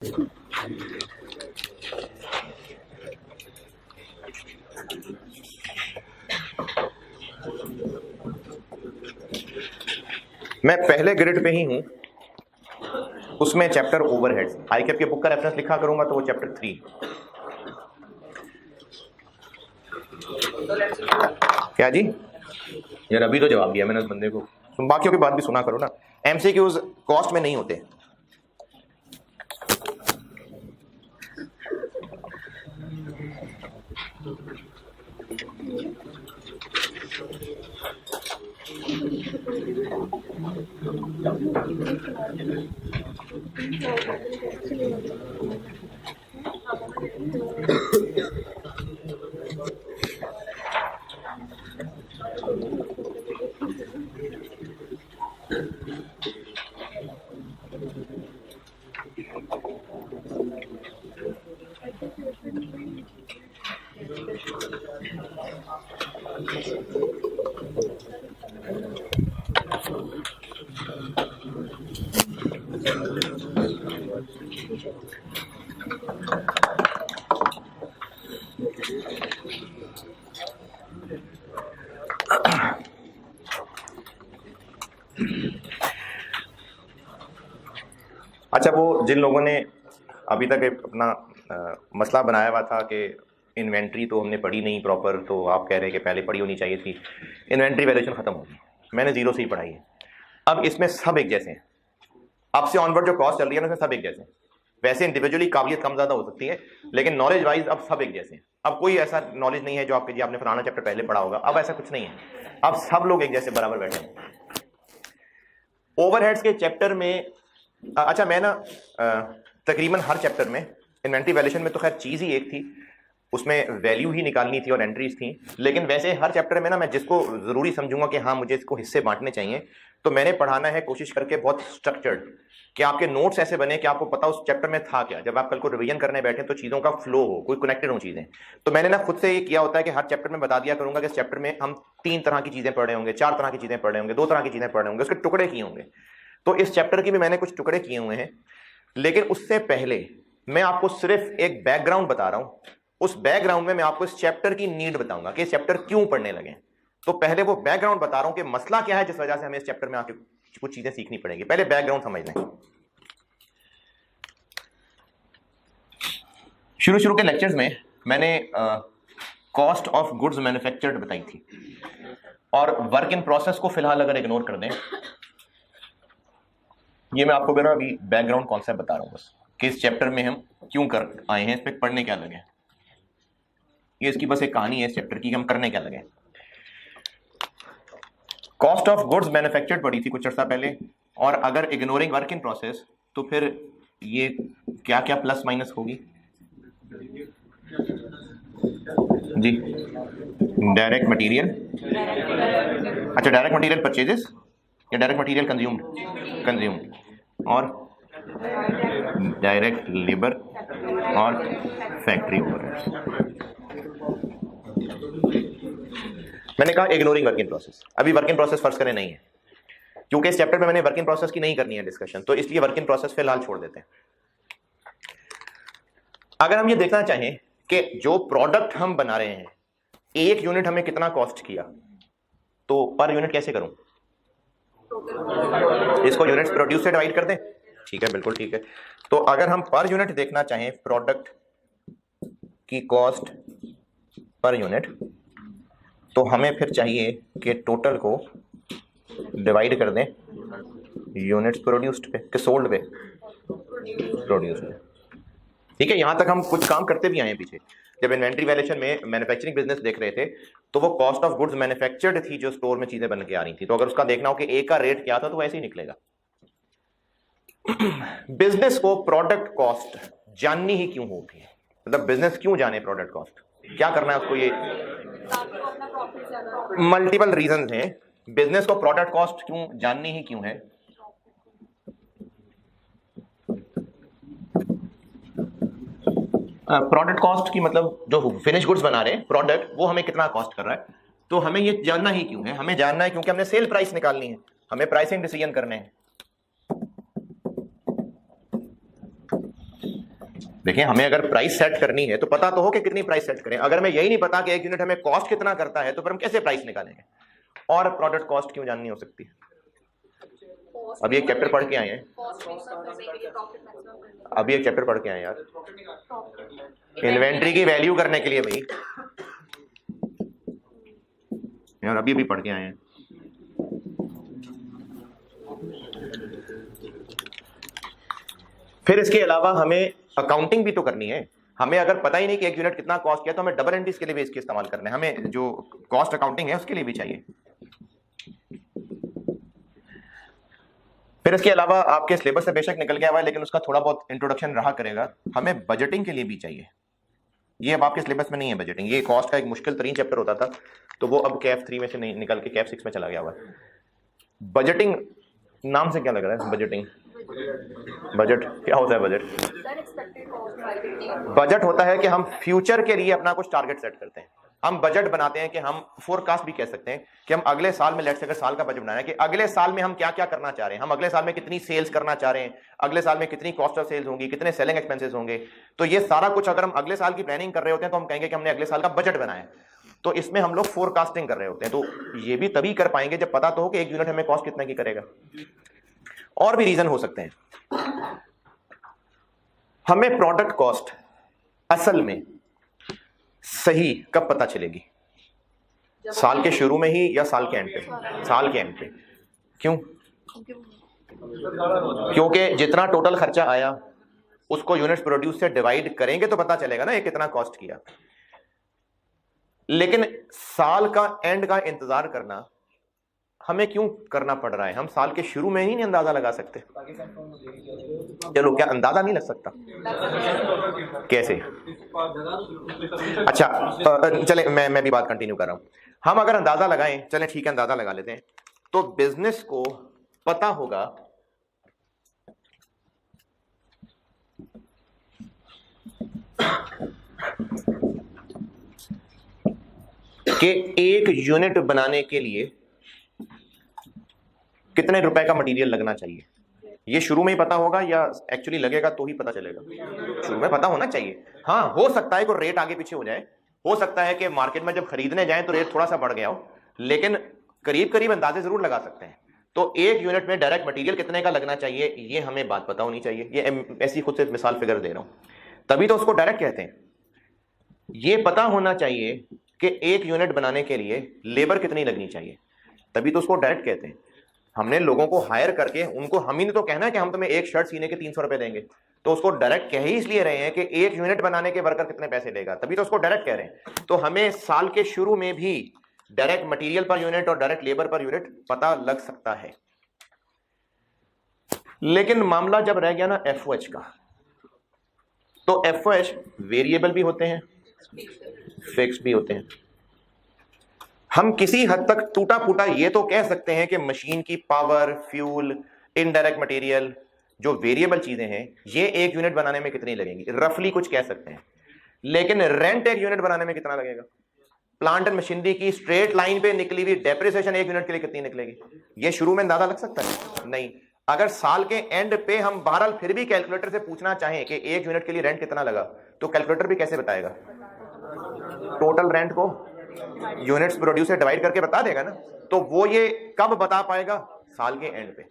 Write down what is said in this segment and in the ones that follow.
मैं पहले ग्रिड पे ही हूं, उसमें चैप्टर ओवरहेड्स, आईकेप के बुक का रेफरेंस लिखा करूंगा तो वो चैप्टर 3। क्या जी? यार अभी तो जवाब दिया मैंने उस बंदे को, तुम बाकियों की बात भी सुना करो ना। एमसीक्यूज कॉस्ट में नहीं होते। अच्छा, वो जिन लोगों ने अभी तक अपना मसला बनाया हुआ था कि इन्वेंट्री तो हमने पढ़ी नहीं प्रॉपर, तो आप कह रहे हैं कि पहले पढ़ी होनी चाहिए थी। इन्वेंट्री वैल्यूएशन खत्म होगी, मैंने जीरो से ही पढ़ाई है। अब इसमें सब एक जैसे हैं, अब से ऑनवर्ड जो कॉस्ट चल रही है ना, उसमें सब एक जैसे हैं। वैसे इंडिविजुअली काबिलियत कम ज्यादा हो सकती है, लेकिन नॉलेज वाइज अब सब एक जैसे हैं। अब कोई ऐसा नॉलेज नहीं है जो आपके जी आपने फलाना चैप्टर पहले पढ़ा होगा, अब ऐसा कुछ नहीं है। अब सब लोग एक जैसे बराबर बैठे हैं। ओवरहेड्स के चैप्टर में अच्छा, मैं ना तकरीबन हर चैप्टर में, इन्वेंट्री वैल्यूएशन में तो खैर चीज ही एक थी, उसमें वैल्यू ही निकालनी थी और एंट्रीज थी, लेकिन वैसे हर चैप्टर में ना मैं जिसको जरूरी समझूंगा कि हाँ मुझे इसको हिस्से बांटने चाहिए, तो मैंने पढ़ाना है कोशिश करके बहुत स्ट्रक्चर्ड, कि आपके नोट्स ऐसे बने कि आपको पता उस चैप्टर में था क्या, जब आप कल को रिवीजन करने बैठे तो चीजों का फ्लो हो, कोई कनेक्टेड हो चीजें। तो मैंने ना खुद से ये किया होता है कि हर चैप्टर में बता दिया करूंगा कि इस चैप्टर में हम 3 तरह की चीजें पढ़े होंगे, 4 तरह की चीजें पढ़े होंगे, 2 तरह की चीजें पढ़े होंगे, उसके टुकड़े किए होंगे। तो इस चैप्टर की भी मैंने कुछ टुकड़े किए हुए हैं, लेकिन उससे पहले मैं आपको सिर्फ एक बैकग्राउंड बता रहा हूं। उस बैकग्राउंड में मैं आपको इस चैप्टर की नीड बताऊंगा कि इस चैप्टर क्यों पढ़ने लगे। तो पहले वो बैकग्राउंड बता रहा हूं कि मसला क्या है जिस वजह से हमें इस चैप्टर में आके कुछ चीजें सीखनी पड़ेगी। पहले बैकग्राउंड समझ लें। शुरू के लेक्चर्स में मैंने कॉस्ट ऑफ गुड्स मैन्युफैक्चर्ड बताई थी, और वर्क इन प्रोसेस को फिलहाल अगर इग्नोर कर दें, ये मैं आपको ना अभी बैकग्राउंड कॉन्सेप्ट बता रहा हूं बस, कि इस चैप्टर में हम क्यों कर आए हैं, इस पे पढ़ने क्या लगे। ये इसकी बस एक कहानी है इस चैप्टर की, हम करने क्या लगे। कॉस्ट ऑफ गुड्स मैन्युफैक्चर्ड पढ़ी थी कुछ अर्सा पहले, और अगर इग्नोरिंग वर्क इन प्रोसेस तो फिर ये क्या क्या प्लस माइनस होगी जी? डायरेक्ट मटेरियल, अच्छा डायरेक्ट मटेरियल परचेजेस या डायरेक्ट मटेरियल कंज्यूम्ड, और डायरेक्ट लेबर और फैक्ट्री ओवरहेड्स। मैंने कहा इग्नोरिंग वर्क इन प्रोसेस, अभी वर्क इन प्रोसेस फर्ज करें नहीं है, क्योंकि इस चैप्टर में मैंने वर्क इन प्रोसेस की नहीं करनी है डिस्कशन, तो इसलिए वर्क इन प्रोसेस फिलहाल छोड़ देते हैं। अगर हम ये देखना चाहें कि जो प्रोडक्ट हम बना रहे हैं, एक यूनिट हमें कितना कॉस्ट किया, तो पर यूनिट कैसे करूं? इसको यूनिट्स प्रोड्यूस से डिवाइड कर दें। ठीक है, बिल्कुल ठीक है। तो अगर हम पर यूनिट देखना चाहें प्रोडक्ट की कॉस्ट पर यूनिट, तो हमें फिर चाहिए कि टोटल को डिवाइड कर दें यूनिट्स प्रोड्यूस्ड पे कि सोल्ड पे, प्रोड्यूस्ड पे। ठीक है, यहां तक हम कुछ काम करते भी आए हैं पीछे। जब इन्वेंट्री वैल्यूएशन में मैन्युफैक्चरिंग बिजनेस देख रहे थे, तो वो कॉस्ट ऑफ गुड्स मैन्युफैक्चर्ड थी जो स्टोर में चीजें बन के आ रही थी, तो अगर उसका देखना हो कि ए का रेट क्या था तो वैसे ही निकलेगा। बिजनेस को प्रोडक्ट कॉस्ट जाननी ही क्यों होती है, मतलब बिजनेस क्यों जाने प्रोडक्ट कॉस्ट, क्या करना है उसको? ये मल्टीपल रीजंस हैं। बिजनेस को प्रोडक्ट कॉस्ट क्यों जाननी ही क्यों है? प्रोडक्ट कॉस्ट की मतलब जो फिनिश गुड्स बना रहे हैं प्रोडक्ट, वो हमें कितना कॉस्ट कर रहा है, तो हमें ये जानना ही क्यों है? हमें जानना है क्योंकि हमने सेल प्राइस निकालनी है, हमें प्राइसिंग डिसीजन करने हैं। देखिए, हमें अगर प्राइस सेट करनी है तो पता तो हो कि कितनी प्राइस सेट करें। अगर मैं यही नहीं पता कि एक यूनिट हमें कॉस्ट कितना करता है तो फिर हम कैसे प्राइस निकालेंगे? और प्रोडक्ट कॉस्ट क्यों जाननी हो सकती है? अभी एक चैप्टर पढ़ के आए हैं, अभी एक चैप्टर पढ़ के आए हैं यार, इन्वेंट्री की वैल्यू करने के लिए भाई यार, अभी पढ़ के आए हैं। फिर इसके अलावा हमें अकाउंटिंग भी तो करनी है। हमें अगर पता ही नहीं कि एक यूनिट कितना कॉस्ट किया तो हमें डबल एंट्रीज के लिए भी इसके इस्तेमाल करना है। हमें जो कॉस्ट अकाउंटिंग है उसके लिए भी चाहिए। फिर इसके अलावा आपके सिलेबस से बेशक निकल गया हुआ है लेकिन उसका थोड़ा बहुत इंट्रोडक्शन रहा करेगा, हमें बजटिंग के लिए भी चाहिए। ये अब आपके सिलेबस में नहीं है बजटिंग, ये कॉस्ट का एक मुश्किल तरीन चैप्टर होता था तो वो अब कैफ 3 में से नहीं निकल के कैफ 6 में चला गया हुआ है। बजटिंग नाम से क्या लग रहा है? बजटिंग, बजट क्या होता है? बजट होता है कि हम फ्यूचर के लिए अपना कुछ टारगेट सेट करते हैं। हम बजट बनाते हैं कि हम फोरकास्ट भी कह सकते हैं कि हम अगले साल में, लेट्स से अगर साल का बजट बनाना है कि अगले साल में हम क्या क्या करना चाह रहे हैं, हम अगले साल में कितनी सेल्स करना चाह रहे हैं, अगले साल में कितनी कॉस्ट ऑफ सेल्स होंगी, कितने सेलिंग एक्सपेंसेस होंगे। तो ये सारा कुछ अगर हम अगले साल की प्लानिंग कर रहे होते हैं तो हम कहेंगे कि हमने अगले साल का बजट बनाया। तो इसमें हम लोग फोरकास्टिंग कर रहे होते हैं। तो ये भी तभी कर पाएंगे जब पता तो हो कि एक यूनिट हमें कॉस्ट कितना की करेगा। और भी रीजन हो सकते हैं। हमें प्रोडक्ट कॉस्ट असल में सही कब पता चलेगी? साल के शुरू में ही या साल के एंड पे? साल के एंड पे। क्यों? क्योंकि जितना टोटल खर्चा आया उसको यूनिट्स प्रोड्यूस से डिवाइड करेंगे तो पता चलेगा ना ये कितना कॉस्ट किया। लेकिन साल का एंड का इंतजार करना हमें क्यों करना पड़ रहा है? हम साल के शुरू में ही नहीं अंदाजा लगा सकते? चलो, क्या अंदाजा नहीं लग सकता? कैसे? अच्छा, चले मैं भी बात कंटिन्यू कर रहा हूं। हम अगर अंदाजा लगाएं, चलें ठीक है अंदाजा लगा लेते हैं, तो बिजनेस को पता होगा कि एक यूनिट बनाने के लिए कितने रुपए का मटेरियल लगना चाहिए। ये शुरू में ही पता होगा या एक्चुअली लगेगा तो ही पता चलेगा? शुरू में पता होना चाहिए। हाँ, हो सकता है कोई रेट आगे पीछे हो जाए, हो सकता है कि मार्केट में जब खरीदने जाएं तो रेट थोड़ा सा बढ़ गया हो, लेकिन करीब करीब अंदाजे जरूर लगा सकते हैं। तो एक यूनिट में डायरेक्ट मटेरियल कितने का लगना चाहिए ये हमें बात पता होनी चाहिए। ये ऐसी खुद से मिसाल फिगर दे रहा हूं, तभी तो उसको डायरेक्ट कहते हैं। ये पता होना चाहिए कि एक यूनिट बनाने के लिए लेबर कितनी लगनी चाहिए, तभी तो उसको डायरेक्ट कहते हैं। हमने लोगों को हायर करके उनको हम ही ने तो कहना है कि हम तुम्हें एक शर्ट सीने के 300 रुपए देंगे, तो उसको डायरेक्ट कह ही इसलिए रहे हैं कि एक यूनिट बनाने के वर्कर कितने पैसे देगा, तभी तो उसको डायरेक्ट कह रहे हैं। तो हमें साल के शुरू में भी डायरेक्ट मटेरियल पर यूनिट और डायरेक्ट लेबर पर यूनिट पता लग सकता है। लेकिन मामला जब रह गया ना एफओएच का, तो एफओएच वेरिएबल भी होते हैं, फिक्स भी होते हैं। हम किसी हद तक टूटा फूटा ये तो कह सकते हैं कि मशीन की पावर, फ्यूल, इनडायरेक्ट मटेरियल, जो वेरिएबल चीजें हैं, ये एक यूनिट बनाने में कितनी लगेंगी, रफली कुछ कह सकते हैं। लेकिन रेंट एक यूनिट बनाने में कितना लगेगा? प्लांट एंड मशीनरी की स्ट्रेट लाइन पे निकली हुई डेप्रिसिएशन एक यूनिट के लिए कितनी निकलेगी? ये शुरू में अंदाजा लग सकता है? नहीं। अगर साल के एंड पे हम बहरहाल फिर भी कैलकुलेटर से पूछना चाहें कि एक यूनिट के लिए रेंट कितना लगा, तो कैलकुलेटर भी कैसे बताएगा? टोटल रेंट को यूनिट्स प्रोड्यूस से डिवाइड करके बता देगा ना। तो वो ये कब बता पाएगा? साल के एंड पे।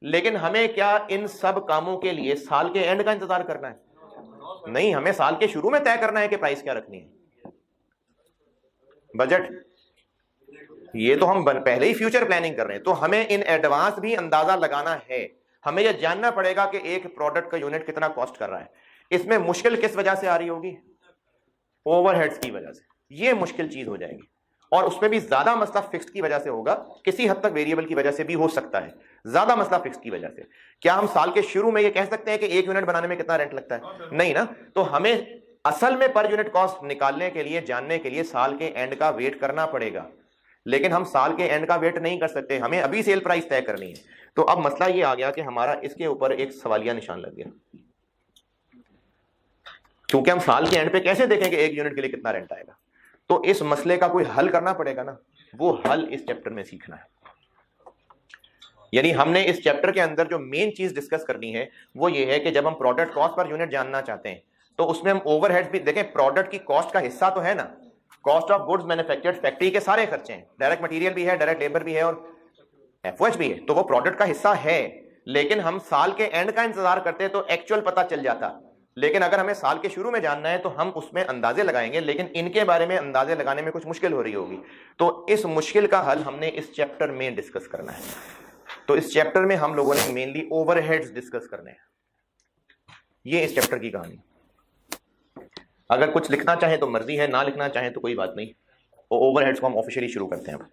लेकिन हमें क्या इन सब कामों के लिए साल के एंड का इंतजार करना है? नहीं, हमें साल के शुरू में तय करना है कि प्राइस क्या रखनी है। बजट, ये तो हम पहले ही फ्यूचर प्लानिंग कर रहे हैं, तो हमें इन एडवांस भी अंदाजा लगाना है। हमें यह जानना पड़ेगा कि एक प्रोडक्ट का यूनिट कितना कॉस्ट कर रहा है। इसमें मुश्किल किस वजह से आ रही होगी? ओवरहेड्स की वजह से। ये मुश्किल चीज हो जाएगी, और उसमें भी ज्यादा मसला फिक्स की वजह से होगा, किसी हद तक वेरिएबल की वजह से भी हो सकता है, ज्यादा मसला फिक्स की वजह से। क्या हम साल के शुरू में ये कह सकते हैं कि एक यूनिट बनाने में कितना रेंट लगता है? नहीं ना। तो हमें असल में पर यूनिट कॉस्ट निकालने के लिए, जानने के लिए साल के एंड का वेट करना पड़ेगा। लेकिन हम साल के एंड का वेट नहीं कर सकते, हमें अभी सेल प्राइस तय करनी है। तो अब मसला ये आ गया कि हमारा इसके ऊपर एक सवालिया निशान लग गया, क्योंकि हम साल के एंड पे कैसे देखेंगे एक यूनिट के लिए कितना रेंट आएगा। तो इस मसले का कोई हल करना पड़ेगा ना, वो हल इस चैप्टर में सीखना है। यानी हमने इस चैप्टर के अंदर जो मेन चीज डिस्कस करनी है वो ये है कि जब हम प्रोडक्ट कॉस्ट पर यूनिट जानना चाहते हैं तो उसमें हम ओवरहेड्स भी देखें, प्रोडक्ट की कॉस्ट का हिस्सा तो है ना, cost of goods manufactured, factory के सारे खर्चे हैं, डायरेक्ट मटेरियल भी है, डायरेक्ट लेबर भी है और एफओएच भी है, तो वो प्रोडक्ट का हिस्सा है। लेकिन हम साल के एंड का इंतजार करते हैं तो एक्चुअल पता चल जाता, लेकिन अगर हमें साल के शुरू में जानना है तो हम उसमें अंदाजे लगाएंगे, लेकिन इनके बारे में अंदाजे लगाने में कुछ मुश्किल हो रही होगी। तो इस मुश्किल का हल हमने इस चैप्टर में डिस्कस करना है। तो इस चैप्टर में हम लोगों ने मेनली ओवरहेड्स डिस्कस करने हैं। ये इस चैप्टर की कहानी। अगर कुछ लिखना चाहें तो मर्जी है, ना लिखना चाहें तो कोई बात नहीं। ओवरहेड्स को हम ऑफिशियली शुरू करते हैं अब।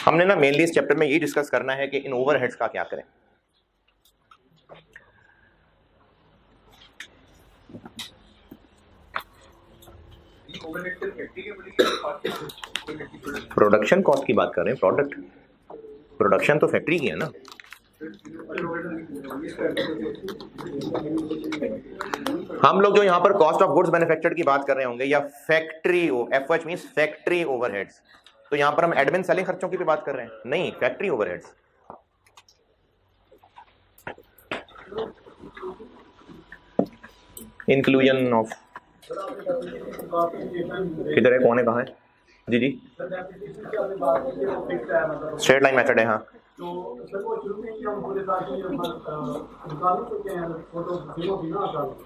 हमने ना मेनली इस चैप्टर में ये डिस्कस करना है कि इन ओवरहेड्स का क्या करें। प्रोडक्शन कॉस्ट की बात कर रहे हैं, प्रोडक्शन तो फैक्ट्री की है ना। हम लोग जो यहाँ पर कॉस्ट ऑफ गुड्स मैन्युफैक्चर्ड की बात कर रहे होंगे या factory, FOH means factory overheads, तो यहाँ पर हम एडमिन सेलिंग खर्चों की भी बात कर रहे हैं, नहीं, फैक्ट्री ओवरहेड्स। इंक्लूजन ऑफ किधर है, कौन है, कहाँ है? जी जी, स्ट्रेट लाइन मेथड है, हाँ।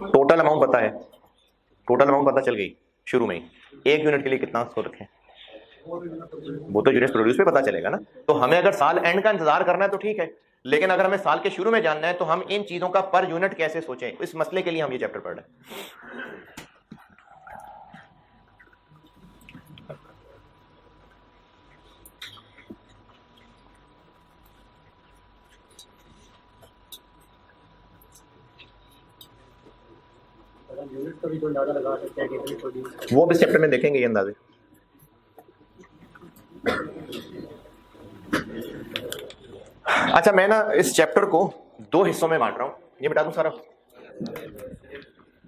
टोटल अमाउंट पता है, टोटल अमाउंट पता चल गई शुरू में ही, एक यूनिट के लिए कितना उसको रखें, वो तो यूनिट प्रोड्यूस पे पता चलेगा ना। तो हमें अगर साल एंड का इंतजार करना है तो ठीक है, लेकिन अगर हमें साल के शुरू में जानना है तो हम इन चीजों का पर यूनिट कैसे सोचें, इस मसले के लिए हम ये चैप्टर पढ़ रहे हैं। वो भी चैप्टर में देखेंगे ये अंदाजे। अच्छा, मैं ना इस चैप्टर को दो हिस्सों में बांट रहा हूं, ये बता दूं सारा।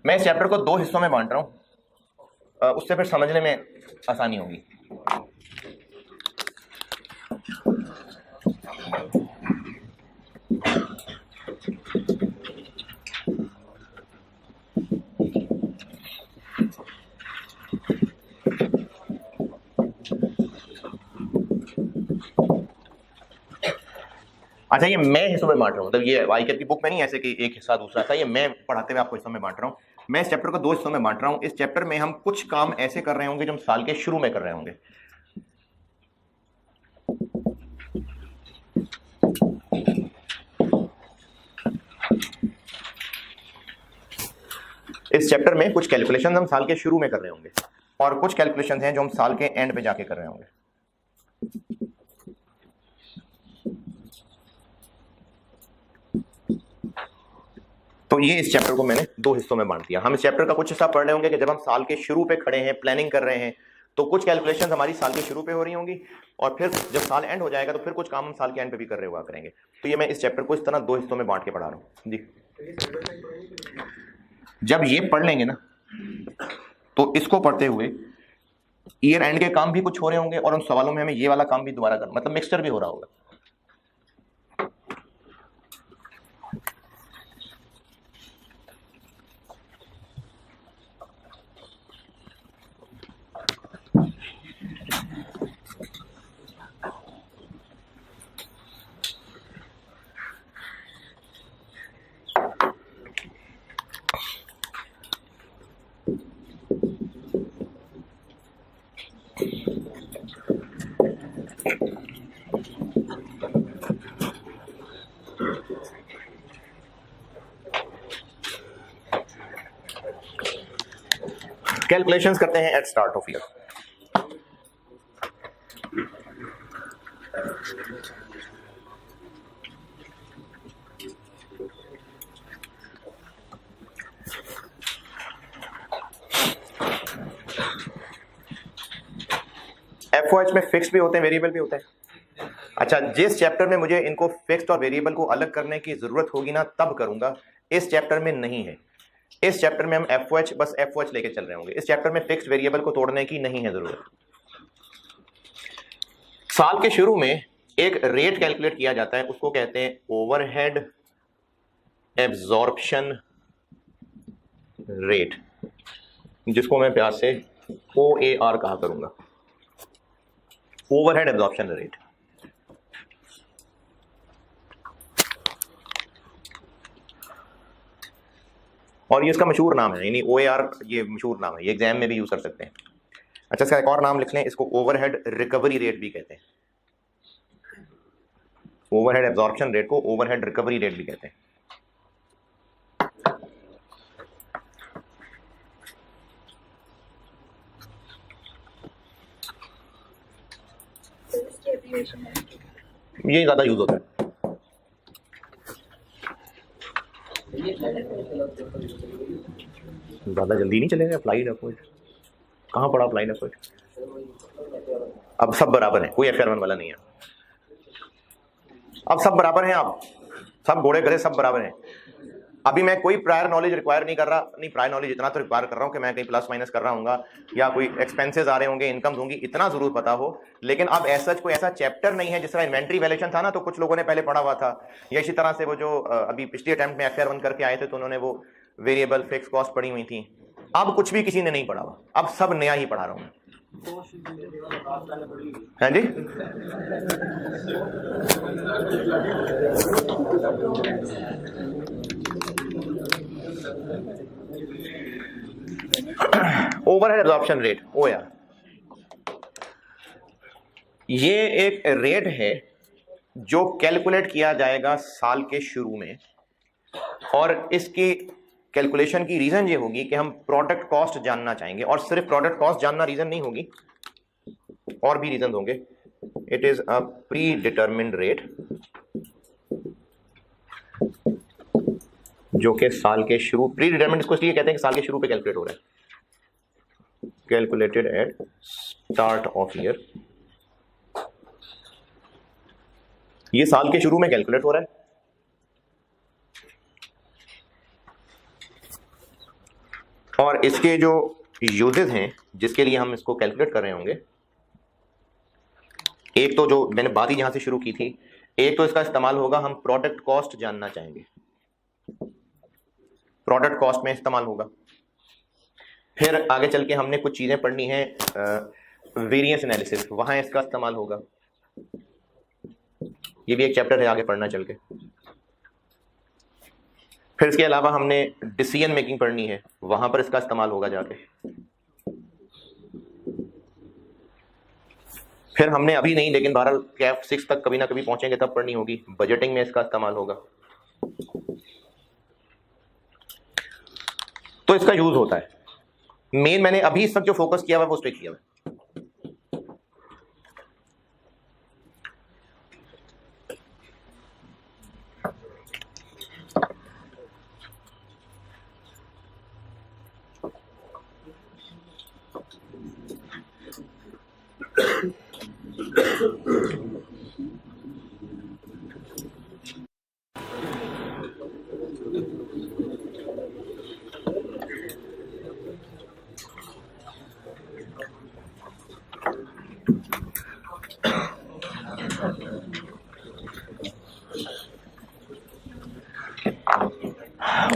मैं इस चैप्टर को दो हिस्सों में बांट रहा हूं, उससे फिर समझने में आसानी होगी। अच्छा, ये मैं हिस्सों में बांट रहा हूँ, मतलब ये वाईकेट की बुक में नहीं ऐसे कि एक हिस्सा दूसरा था, ये मैं पढ़ाते हुए आपको हिस्सों में बांट रहा हूँ। मैं इस चैप्टर को दो हिस्सों में बांट रहा हूँ। इस चैप्टर में हम कुछ काम ऐसे कर रहे होंगे जो हम साल के शुरू में कर रहे होंगे। इस चैप्टर में कुछ कैलकुलेशन हम साल के शुरू में कर रहे होंगे और कुछ कैलकुलेशन हैं जो हम साल के एंड पे जाके कर रहे होंगे। तो ये इस चैप्टर को मैंने दो हिस्सों में बांट दिया। हम इस चैप्टर का कुछ हिस्सा पढ़ रहे होंगे कि जब हम साल के शुरू पे खड़े हैं, प्लानिंग कर रहे हैं, तो कुछ कैलकुलेशंस हमारी साल के शुरू पे हो रही होंगी और फिर जब साल एंड हो जाएगा तो फिर कुछ काम हम साल के एंड पे भी कर रहे हुआ करेंगे। तो ये मैं इस चैप्टर को इस तरह दो हिस्सों में बांट के पढ़ा रहा हूँ जी। जब ये पढ़ लेंगे ना तो इसको पढ़ते हुए ईयर एंड के काम भी कुछ हो रहे होंगे और उन सवालों में हमें ये वाला काम भी दोबारा करना, मतलब मिक्सचर भी हो रहा होगा। कैलकुलेशंस करते हैं at start of year. FOH में फिक्स भी होते हैं, वेरिएबल भी होते हैं। अच्छा, जिस चैप्टर में मुझे इनको फिक्स्ड और वेरिएबल को अलग करने की जरूरत होगी ना तब करूंगा, इस चैप्टर में नहीं है। इस चैप्टर में हम एफओएच बस एफओएच लेके चल रहे होंगे। इस चैप्टर में फिक्स्ड वेरिएबल को तोड़ने की नहीं है जरूरत। साल के शुरू में एक रेट कैलकुलेट किया जाता है, उसको कहते हैं ओवरहेड एब्जॉर्प्शन रेट, जिसको मैं प्यार से OAR कहा करूंगा, ओवरहेड एब्जॉर्प्शन रेट। और ये इसका मशहूर नाम है, यानी OAR ये मशहूर नाम है, ये एग्जाम में भी यूज कर सकते हैं। अच्छा, इसका एक और नाम लिख लें, इसको ओवरहेड रिकवरी रेट भी कहते हैं। ओवरहेड एब्जॉर्प्शन रेट को ओवरहेड रिकवरी रेट भी कहते हैं। ये ज्यादा यूज होता है। ज्यादा जल्दी नहीं चलेगा। अप्लाइड एफर्ट कहाँ पड़ा? अप्लाइड एफर्ट अब सब बराबर है, कोई FR1 वाला नहीं है। अब सब बराबर हैं, आप सब घोड़े गधे सब बराबर हैं। अभी मैं कोई प्रायर नॉलेज रिक्वायर नहीं कर रहा, नहीं प्रायर नॉलेज इतना तो रिक्वायर कर रहा हूँ कि मैं कहीं प्लस माइनस कर रहा हूँ या कोई एक्सपेंसेस आ रहे होंगे, इनकम्स होंगी, इतना जरूर पता हो। लेकिन अब ऐसा कोई ऐसा चैप्टर नहीं है, जिस तरह इन्वेंट्री वैल्यूएशन था ना, तो कुछ लोगों ने पहले पढ़ा हुआ था, या इसी तरह से वो जो अभी पिछले अटेम्प्ट में FR1 करके आए थे तो उन्होंने वो वेरिएबल फिक्स कॉस्ट पढ़ी हुई थी। अब कुछ भी किसी ने नहीं पढ़ा हुआ, अब सब नया ही पढ़ा रहा हूँ। हाँ जी, ओवरहेड एब्जॉर्प्शन रेट OAR, ये एक रेट है जो कैलकुलेट किया जाएगा साल के शुरू में। और इसकी कैलकुलेशन की रीजन ये होगी कि हम प्रोडक्ट कॉस्ट जानना चाहेंगे, और सिर्फ प्रोडक्ट कॉस्ट जानना रीजन नहीं होगी, और भी रीजन होंगे। It is a pre determined rate जो कि साल के शुरू, प्री डिटरमिन्ड इसको इसलिए कहते हैं कि साल के शुरू पे कैलकुलेट हो रहा है, calculated at start of year. ये साल के शुरू में कैलकुलेट हो रहा है। और इसके जो यूजेस हैं जिसके लिए हम इसको कैलकुलेट कर रहे होंगे, एक तो जो मैंने बात ही यहां से शुरू की थी, एक तो इसका इस्तेमाल होगा, हम प्रोडक्ट कॉस्ट जानना चाहेंगे, प्रोडक्ट कॉस्ट में इस्तेमाल होगा। फिर आगे चल के हमने कुछ चीजें पढ़नी है, वेरिएंस एनालिसिस, वहां इसका इस्तेमाल होगा। ये भी एक चैप्टर है, आगे पढ़ना चल के। फिर इसके अलावा हमने डिसीजन मेकिंग पढ़नी है, वहां पर इसका इस्तेमाल होगा जाके। फिर हमने अभी नहीं, लेकिन बहरहाल कैफ 6 तक कभी ना कभी पहुंचेंगे तब पढ़नी होगी, बजटिंग में इसका इस्तेमाल होगा। तो इसका यूज होता है। मेन मैंने अभी इस वक्त जो फोकस किया हुआ है वो स्ट्रिक किया हुआ है।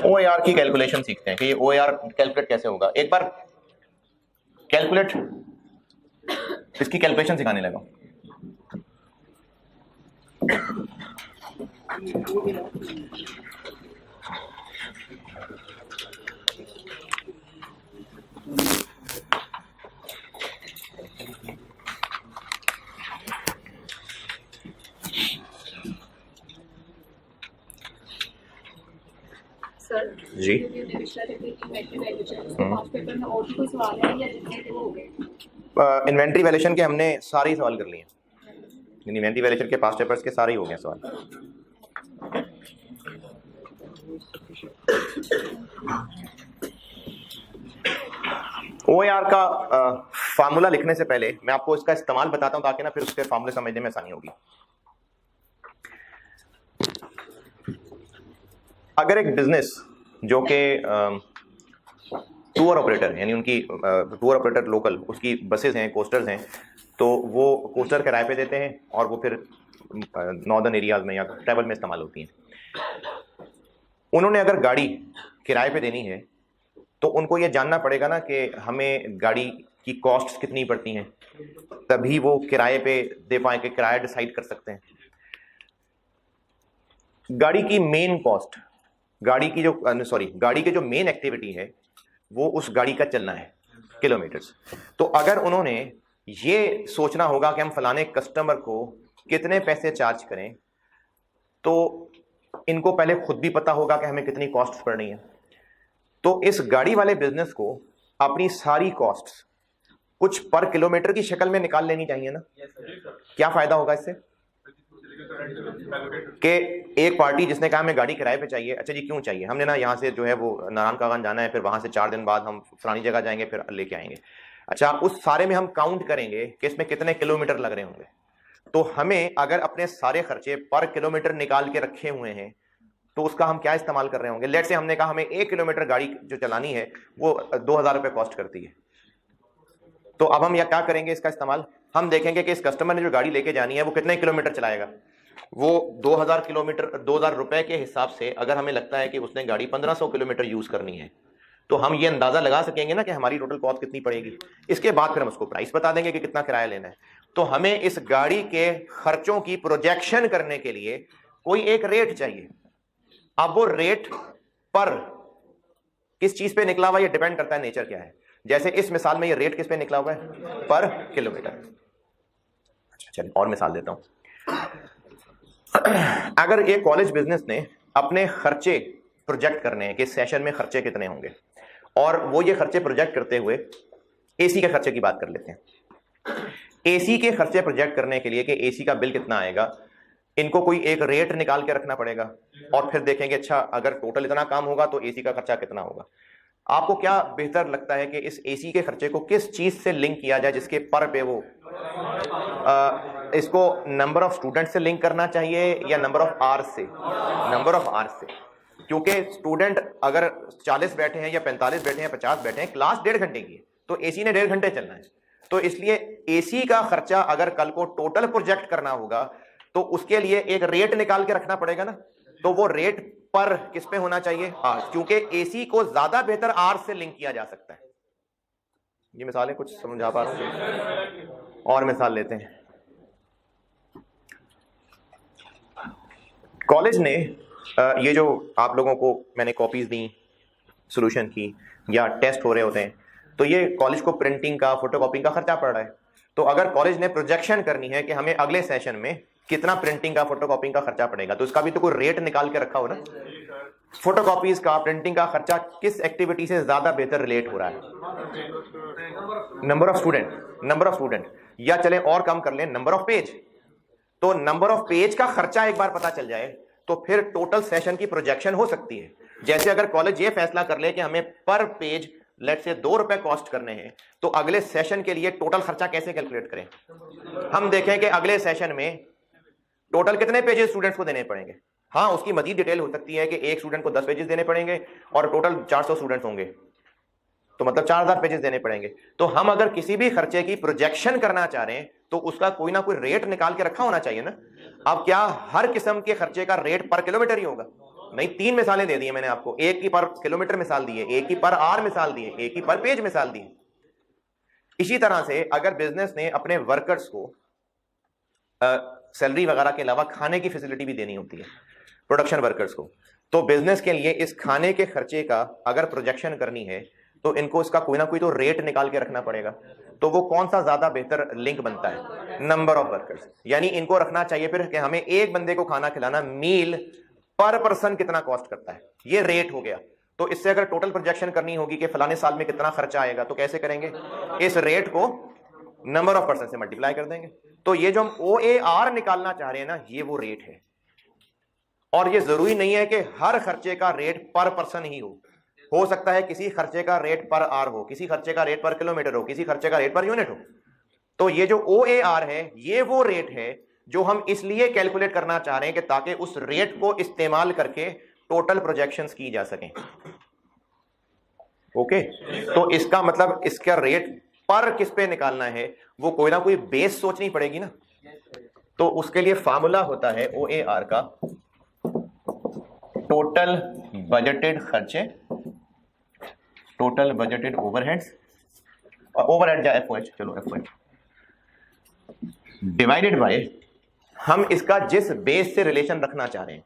OAR की कैलकुलेशन सीखते हैं कि ये OAR कैलकुलेट कैसे होगा। एक बार कैलकुलेट, इसकी कैलकुलेशन सिखाने लगा। सर जी, इन्वेंट्री वैल्यूएशन के हमने सारे ही सवाल कर लिए, इन्वेंट्री वैल्यूएशन के पास्ट पेपर्स के सारे ही हो गए सवाल। OAR का फार्मूला लिखने से पहले मैं आपको इसका इस्तेमाल बताता हूं ताकि ना फिर उसके फार्मूले समझने में आसानी होगी। अगर एक बिजनेस जो कि टूर ऑपरेटर यानी उनकी टूर ऑपरेटर लोकल उसकी बसेस हैं, कोस्टर्स हैं, तो वो कोस्टर किराए पे देते हैं और वो फिर नॉर्दर्न एरियाज में या ट्रैवल में इस्तेमाल होती हैं। उन्होंने अगर गाड़ी किराए पे देनी है तो उनको ये जानना पड़ेगा ना कि हमें गाड़ी की कॉस्ट कितनी पड़ती हैं, तभी वो किराए पे दे पाए कि किराया डिसाइड कर सकते हैं। गाड़ी की मेन कॉस्ट, गाड़ी की जो मेन एक्टिविटी है वो उस गाड़ी का चलना है, किलोमीटर्स। तो अगर उन्होंने ये सोचना होगा कि हम फलाने कस्टमर को कितने पैसे चार्ज करें, तो इनको पहले खुद भी पता होगा कि हमें कितनी कॉस्ट पड़ रही है। तो इस गाड़ी वाले बिजनेस को अपनी सारी कॉस्ट्स कुछ पर किलोमीटर की शक्ल में निकाल लेनी चाहिए ना। क्या फायदा होगा इससे कि एक पार्टी जिसने कहा हमें गाड़ी किराए पे चाहिए, अच्छा जी क्यों चाहिए, हमने ना यहाँ से जो है वो नारायण कागन जाना है, फिर वहां से 4 दिन बाद हम फलानी जगह जाएंगे, फिर लेके आएंगे। अच्छा, उस सारे में हम काउंट करेंगे कि इसमें कितने किलोमीटर लग रहे होंगे। तो हमें अगर अपने सारे खर्चे पर किलोमीटर निकाल के रखे हुए हैं तो उसका हम क्या इस्तेमाल कर रहे होंगे। लेट से हमने कहा हमें 1 किलोमीटर गाड़ी जो चलानी है वो 2000 रुपये कॉस्ट करती है, तो अब हम क्या करेंगे इसका इस्तेमाल, हम देखेंगे कि इस कस्टमर ने जो गाड़ी लेके जानी है वो कितने किलोमीटर चलाएगा। वो 2000 किलोमीटर 2000 रुपए के हिसाब से अगर हमें लगता है कि उसने गाड़ी 1500 किलोमीटर यूज करनी है, तो हम ये अंदाजा लगा सकेंगे ना कि हमारी टोटल कॉस्ट कितनी पड़ेगी। इसके बाद फिर हम उसको प्राइस बता देंगे कि कितना किराया लेना है। तो हमें इस गाड़ी के खर्चों की प्रोजेक्शन करने के लिए कोई एक रेट चाहिए। अब वो रेट पर किस चीज पे निकला हुआ, ये डिपेंड करता है नेचर क्या है। जैसे इस मिसाल में ये रेट किस पे निकला हुआ है, पर किलोमीटर। अच्छा चलिए और मिसाल देता हूं। अगर एक कॉलेज बिजनेस ने अपने खर्चे प्रोजेक्ट करने हैं कि सेशन में खर्चे कितने होंगे, और वो ये खर्चे प्रोजेक्ट करते हुए एसी के खर्चे की बात कर लेते हैं। एसी के खर्चे प्रोजेक्ट करने के लिए कि एसी का बिल कितना आएगा, इनको कोई एक रेट निकाल के रखना पड़ेगा और फिर देखेंगे अच्छा अगर टोटल इतना काम होगा तो एसी का खर्चा कितना होगा। आपको क्या बेहतर लगता है कि इस एसी के खर्चे को किस चीज से लिंक किया जाए जिसके पर पे वो इसको नंबर ऑफ स्टूडेंट से लिंक करना चाहिए या नंबर ऑफ आवर्स से? नंबर ऑफ आवर्स से, क्योंकि स्टूडेंट अगर 40 बैठे हैं या 45 बैठे हैं, 50 बैठे हैं, क्लास 1.5 घंटे की है, तो एसी ने 1.5 घंटे चलना है। तो इसलिए एसी का खर्चा अगर कल को टोटल प्रोजेक्ट करना होगा तो उसके लिए एक रेट निकाल के रखना पड़ेगा ना। तो वो रेट पर किस पे होना चाहिए, आवर्स, क्योंकि एसी को ज्यादा बेहतर आवर्स से लिंक किया जा सकता है। ये मिसाल है, कुछ समझा पा रहा हूं? और मिसाल लेते हैं। कॉलेज ने ये जो आप लोगों को मैंने कॉपीज दी सॉल्यूशन की या टेस्ट हो रहे होते हैं, तो ये कॉलेज को प्रिंटिंग का, फोटोकॉपिंग का खर्चा पड़ रहा है। तो अगर कॉलेज ने प्रोजेक्शन करनी है कि हमें अगले सेशन में कितना प्रिंटिंग का, फोटोकॉपिंग का खर्चा पड़ेगा, तो इसका भी तो कोई रेट निकाल के रखा हो ना। फोटोकॉपीज का, प्रिंटिंग का खर्चा किस एक्टिविटी से ज्यादा बेहतर रिलेट हो रहा है? नंबर ऑफ स्टूडेंट, या चले और कम कर लें, नंबर ऑफ पेज। तो नंबर ऑफ पेज का खर्चा एक बार पता चल जाए तो फिर टोटल सेशन की प्रोजेक्शन हो सकती है। जैसे अगर कॉलेज ये फैसला कर ले कि हमें पर पेज लेट से 2 रुपए कॉस्ट करने हैं, तो अगले सेशन के लिए टोटल खर्चा कैसे कैलकुलेट करें? हम देखें कि अगले सेशन में टोटल कितने पेजेस स्टूडेंट्स को देने पड़ेंगे। हाँ, उसकी मजीद डिटेल हो सकती है कि एक स्टूडेंट को 10 पेजेस देने पड़ेंगे और टोटल 400 स्टूडेंट्स होंगे, तो मतलब 4000 पेजेस देने पड़ेंगे। तो हम अगर किसी भी खर्चे की प्रोजेक्शन करना चाह रहे हैं तो उसका कोई ना कोई रेट निकाल के रखा होना चाहिए ना। अब क्या हर किस्म के खर्चे का रेट पर किलोमीटर ही होगा? नहीं, 3 मिसालें दे दी मैंने आपको। एक की पर किलोमीटर मिसाल दी है, एक की पर आवर मिसाल दी है, एक की पर पेज मिसाल दी है। इसी तरह से अगर बिजनेस ने अपने वर्कर्स को सैलरी वगैरह के अलावा खाने की फैसिलिटी भी देनी होती है प्रोडक्शन वर्कर्स को, तो बिजनेस के लिए इस खाने के खर्चे का अगर प्रोजेक्शन करनी है तो इनको इसका कोई ना कोई तो रेट निकाल के रखना पड़ेगा। तो वो कौन सा ज्यादा बेहतर लिंक बनता है? Number of workers. यानी इनको रखना चाहिए फिर कि हमें एक बंदे को खाना खिलाना मील पर पर्सन कितना कॉस्ट करता है, ये रेट हो गया। तो इससे अगर टोटल प्रोजेक्शन करनी होगी कि फलाने साल में कितना खर्चा आएगा, तो कैसे करेंगे? इस रेट को नंबर ऑफ पर्सन से मल्टीप्लाई कर देंगे। तो ये जो हम OAR निकालना चाह रहे हैं ना, ये वो रेट है। और ये जरूरी नहीं है कि हर खर्चे का रेट पर पर्सन ही हो। हो सकता है किसी खर्चे का रेट पर आर हो, किसी खर्चे का रेट पर किलोमीटर हो, किसी खर्चे का रेट पर यूनिट हो। तो ये जो OAR है ये वो रेट है जो हम इसलिए कैलकुलेट करना चाह रहे हैं कि ताकि उस रेट को इस्तेमाल करके टोटल प्रोजेक्शंस की जा सकें। ओके, तो इसका मतलब इसका रेट पर किस पे निकालना है, वो कोई ना कोई बेस सोचनी पड़ेगी ना। तो उसके लिए फार्मूला होता है OAR का टोटल बजटेड खर्चे, टोटल बजटेड ओवरहेड्स, और ओवरहेड या FOH, चलो FOH डिवाइडेड बाय, हम इसका जिस बेस से रिलेशन रखना चाह रहे हैं,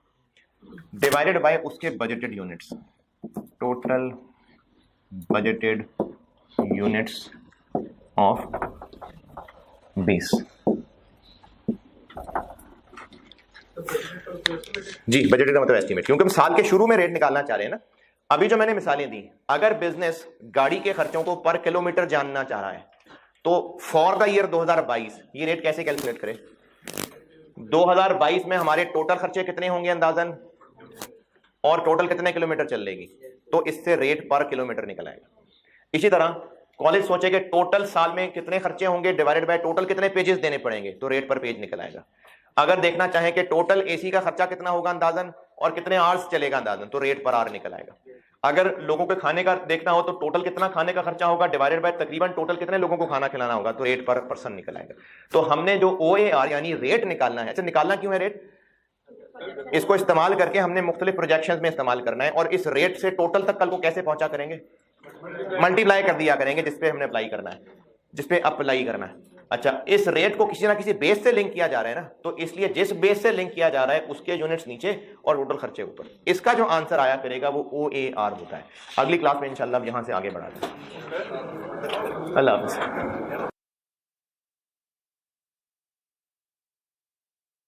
डिवाइडेड बाय उसके budgeted units, total budgeted units of base. जी, बजटेड का मतलब एस्टीमेट, क्योंकि हम साल के शुरू में रेट निकालना चाह रहे हैं ना। अभी जो मैंने मिसालें दी, अगर बिजनेस गाड़ी के खर्चों को पर किलोमीटर जानना चाह रहा है तो फॉर द ईयर 2022 ये रेट कैसे कैलकुलेट करें। 2022 में हमारे टोटल खर्चे कितने होंगे अंदाजन, और टोटल कितने किलोमीटर चल लेगी, तो इससे रेट पर किलोमीटर निकल आएगा। इसी तरह कॉलेज सोचे कि टोटल साल में कितने खर्चे होंगे डिवाइडेड बाय टोटल कितने पेजेस देने पड़ेंगे, तो रेट पर पेज निकल आएगा। अगर देखना चाहें कि टोटल AC का खर्चा कितना होगा अंदाजन और कितने आवर्स चलेगा अंदाजन, तो रेट पर आवर निकल आएगा। अगर लोगों के खाने का देखना हो तो टोटल कितना खाने का खर्चा होगा डिवाइडेड बाय तकरीबन टोटल कितने लोगों को खाना खिलाना होगा, तो रेट पर पर्सन निकल आएगा। तो हमने जो OAR यानी रेट निकालना है, अच्छा निकालना क्यों है रेट, इसको इस्तेमाल करके हमने मुख्तलिफ प्रोजेक्शंस में इस्तेमाल करना है, और इस रेट से टोटल तक कल को कैसे पहुंचा करेंगे, मल्टीप्लाई कर दिया करेंगे जिसपे हमने अप्लाई करना है, जिसपे अप्लाई करना है। अच्छा, इस रेट को किसी ना किसी बेस से लिंक किया जा रहा है ना, तो इसलिए जिस बेस से लिंक किया जा रहा है उसके यूनिट्स नीचे और टोटल खर्चे ऊपर। इसका जो आंसर आया करेगा वो OAR होता है। अगली क्लास में इंशाल्लाह यहां से आगे बढ़ाते हैं। अल्लाह हाफ़िज़।